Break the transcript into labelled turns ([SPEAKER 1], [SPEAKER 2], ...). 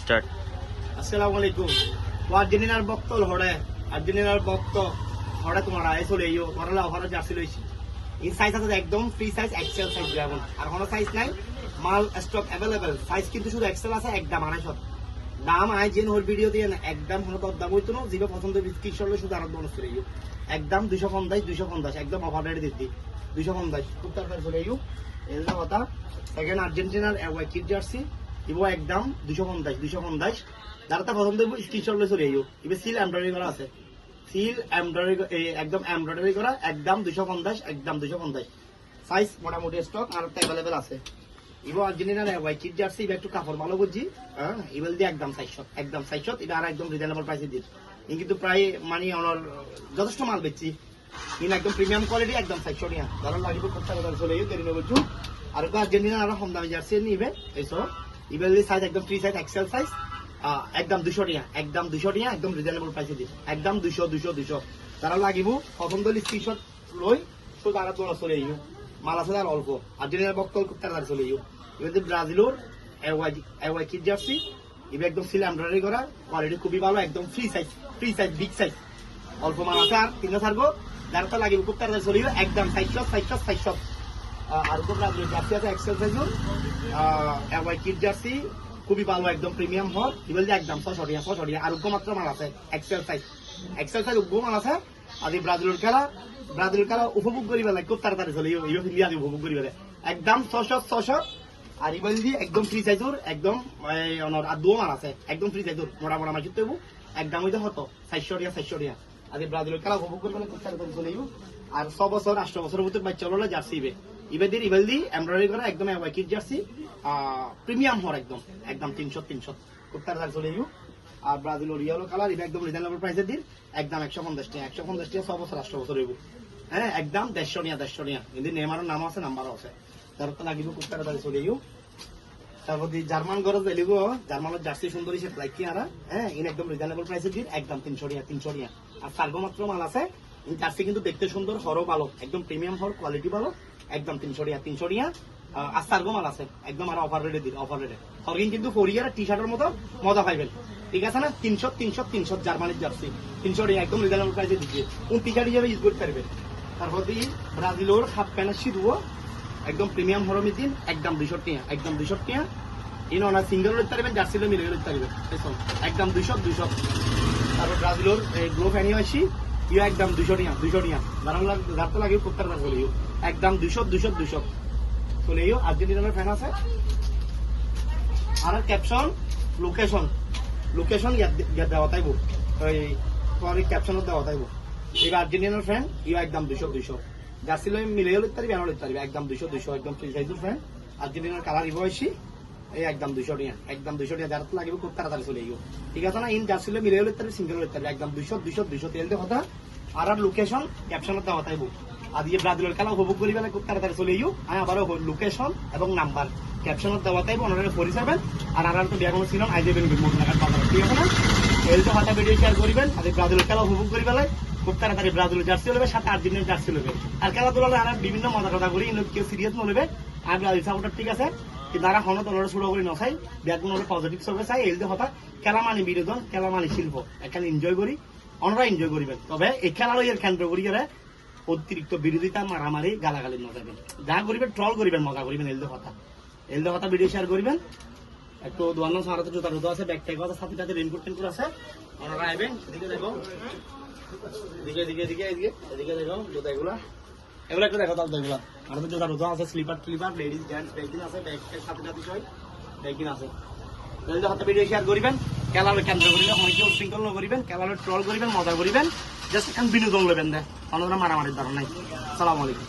[SPEAKER 1] Start.
[SPEAKER 2] আসসালামু আলাইকুম। আর্জেন্টিনার ভক্ত হড়ে আর্জেন্টিনার ভক্ত হড়ে তোমার আয় চলে ইও ঘরলে অফারে জার্সি লইছি। এই সাইজ আছে একদম ফ্রি সাইজ এক্সেল সাইজ এখন আর কোনো সাইজ নাই, মাল স্টক অ্যাভেলেবেল। সাইজ কিন্তু শুধু এক্সেল আছে, একদম 250 দাম আয় যে নোর ভিডিও দিয়ে না একদম কোনো দাম হইতো না। যেটা পছন্দ বিস্কিট সরলে শুধু আরো বোনাস করে ইও একদম 250 একদম অফার রেট দিচ্ছি 250 খুব তাড়াতাড়ি চলে ইও। এর কথা সেকেন্ড আর্জেন্টিনার অ্যাওয়াই কিট জার্সি ইবো একদম 250 যারা তা পছন্দ হইব স্ক্রিনশট লয়ে চলে আইও। এবে সিল এমব্রয়ডারি করা আছে, সিল এমব্রয়ডারি একদম এমব্রয়ডারি করা একদম 250 একদম 250 সাইজ মোটামুটি স্টক আর অ্যাভেলেবেল আছে। ইবো আর্জেন্টিনার হোয়াইট কিট জার্সি ইবে একটু কাপড় ভালো বুঝছি, হ্যাঁ ইবেল দিয়ে একদম 400 এটা আর একদম রিজনেবল প্রাইসে দিই। কিন্তু প্রায় মানে অনর যথেষ্ট মাল বেচছি কিন্তু একদম প্রিমিয়াম কোয়ালিটি একদম 400 টাকা যারা লাগিব খুব তাড়াতাড়ি চলে আইও, দেরি না বুঝছো। আর আর্জেন্টিনার আরো কম দামি জার্সি নিবে এইসব ইবেল দিয়ে সাইজ একদম ফ্রি সাইজ এক্সেল সাইজ একদম 200 টাকা একদম 200 টাকা একদম রিজনেবল প্রাইসে দিই একদম 200 তারা লাগিব পছন্দ হলে স্ক্রিনশট লই শুধু আর দোনা চলে আইও। মাল আছে আর অল্প আর্জেন্টিনার বক্তল খুব তাড়াতাড়ি চলে আইও। এবার ব্রাজিলের এওয়াই কিট জার্সি এবার একদম সিল এমব্রয়ডারি করা কোয়ালিটি খুবই ভালো একদম ফ্রি সাইজ বিগ সাইজ অল্প মাল আছে আর 300 গো যারা তো লাগিব খুব তাড়াতাড়ি চলে আইও একদম 400 আর তো ব্রাজিলের জার্সি আছে এক্সেল সাইজের এওয়াই কিট জার্সি খুবই ভালো একদম প্রিমিয়াম হল ইবেল দিয়ে একদম 600 টাকা আর উগ্র মাত্র মাল আছে এক্সেল সাইজ উগ্র মাল আছে। আর এই ব্রাজিলের খেলা উপভোগ করি বেলা খুব তাড়াতাড়ি চলে ইন্ডিয়া উপভোগ করি বেলা একদম 600 আর ইবেল দিয়ে একদম ফ্রি সাইজের একদম আর দু মাল আছে একদম ফ্রি সাইজের মোটা মাল কিনতে হবো একদম হইতে হতো 400 টাকা। আর এই ব্রাজিলের খেলা উপভোগ করি বেলা খুব তাড়াতাড়ি চলে আর 6 বছর 8 বছরের ভিতরে বাচ্চা হলে জার্সি ইবেল দিয়ে এমব্রয়ডারি করা একদম কিট জার্সি প্রিমিয়াম হর একদম 300 খুব তাড়াতাড়ি চলে যাবো। আর ব্রাজিলের ইয়েলো কালার এটা একদম রিজনেবল প্রাইসে দিন একদম 150 টাকা 6 বছর 8 বছর হইব, হ্যাঁ একদম 150 টাকা কিন্তু নেমারের নাম আছে নাম্বারও আছে তার তো লাগিব খুব তাড়াতাড়ি চলে যাবো। তারপর জার্মান গরজ বেলিব জার্মানের জার্সি সুন্দরী সে লাইক আর হ্যাঁ ইন একদম রিজনেবল প্রাইসে দিন একদম 300 টাকা আর সার্গো মাত্র মাল আছে। জার্সি কিন্তু দেখতে সুন্দর হরও ভালো একদম প্রিমিয়াম হর কোয়ালিটি ভালো একদম 300 টাকা আর সার্গো মাল আছে একদম আর অফার রেটে দিন অফার রেটে হরগিন কিন্তু ফরিয়ার টি শার্টের মতো মজা পাইবেন ঠিক আছে না 300 জার্মানির জার্সি 300 টাকা একদম রিজনেবল প্রাইসে দিচ্ছে কোন টি শার্ট হিসাবে ইউজ করতে পারবেন। তারপর দিয়ে ব্রাজিলের হাফ প্যান্ট শীতবো একদম প্রিমিয়াম হরমি দিন একদম 200 টাকা একদম 200 টাকা ইন অনার সিঙ্গেল লইতে পারবেন জার্সিলে মিলে লইতে পারবেন একদম 200। তারপর ব্রাজিলের গ্লো ফ্যানি আসি ইউ একদম 200 টাকা যার লাগে খুব তাড়াতাড়ি চলে একদম 200 চলে আর্জেন্টিনার ফ্যান আছে। আর ক্যাপশন লোকেশন দেওয়া তাইব ওই পরে ক্যাপশন দেওয়া তাইব এবার আর্জেন্টিনার ফ্যান ইউ একদম 200 জার্সি লই মিলে লইতে পারবি আনো লইতে পারবি একদম 200 একদম ফ্রি সাইজের ফ্যান আর্জেন্টিনার কালার ইভো আসি এই একদম 200 টাকা একদম 200 টাকা যারা লাগবে খুব তাড়াতাড়ি চলে ঠিক আছে না ইন জার্সি লই মিলে লইতে পারবি সিঙ্গেল লইতে পারবি একদম 200 তেল দিয়ে কথা আর লোকেশন ক্যাপশন দেওয়া তাইব। আর দিয়ে ব্রাজিলের খেলা উপভোগ করি বেলা খুব তাড়াতাড়ি চলে আবার লোকেশন এবং নাম্বার ক্যাপশন দেওয়া তাইব ওনারা ফোন হিসাবেন আর তো বিয়া কোনো ছিল আই দেবেন ঠিক আছে না এলটো হাতে ভিডিও শেয়ার করবেন। আর ব্রাজিলের খেলা উপভোগ করি বেলায় খুব তাড়াতাড়ি ব্রাজিলের জার্সি লবে সাথে আর্জেন্টিনার জার্সি লবে আর খেলাধুলা আর বিভিন্ন মজা কথা করি কেউ সিরিয়াস নলবে আর ব্রাজিল সাপোর্টার ঠিক আছে কিন্তু আর হন তোমরা শুরু করে নখাই বিয়া কোনো পজিটিভ সবে চাই এলটো হতা খেলা মানে বিনোদন খেলা মানে শিল্প এখানে এনজয় করি অনরা এনজয় করিবেন। তবে এই খেলা লইয়ের কেন্দ্র করি অতিরিক্ত বিরোধিতা মারামারি গালাগালি নজাবেন যা করিবেন ট্রল করিবেন মজা করিবেন এলদে কথা ভিডিও শেয়ার করিবেন একটু দোয়ানো সারাতে জুতা জুতো আছে ব্যাগ ট্যাগ আছে সাথে সাথে রেনকোট টেনকোট আছে ওনারা আইবেন এদিকে দেখো এদিকে দেখো জুতা এগুলো একটু দেখো তাহলে এগুলো আর জুতা জুতো আছে স্লিপার লেডিস জেন্টস ব্যাগিন আছে ব্যাগ সাথে সাথে সবাই ব্যাগিন আছে এলদে কথা ভিডিও শেয়ার করিবেন খেলার কেন্দ্র করিবেন অনেকে উশৃঙ্খল করিবেন খেলার ট্রল করিবেন মজা করিবেন জাস্ট এখন বিনোদন নেবেন দেয় অন্যরা মারামারির ধারণা নাই। আসসালামু আলাইকুম।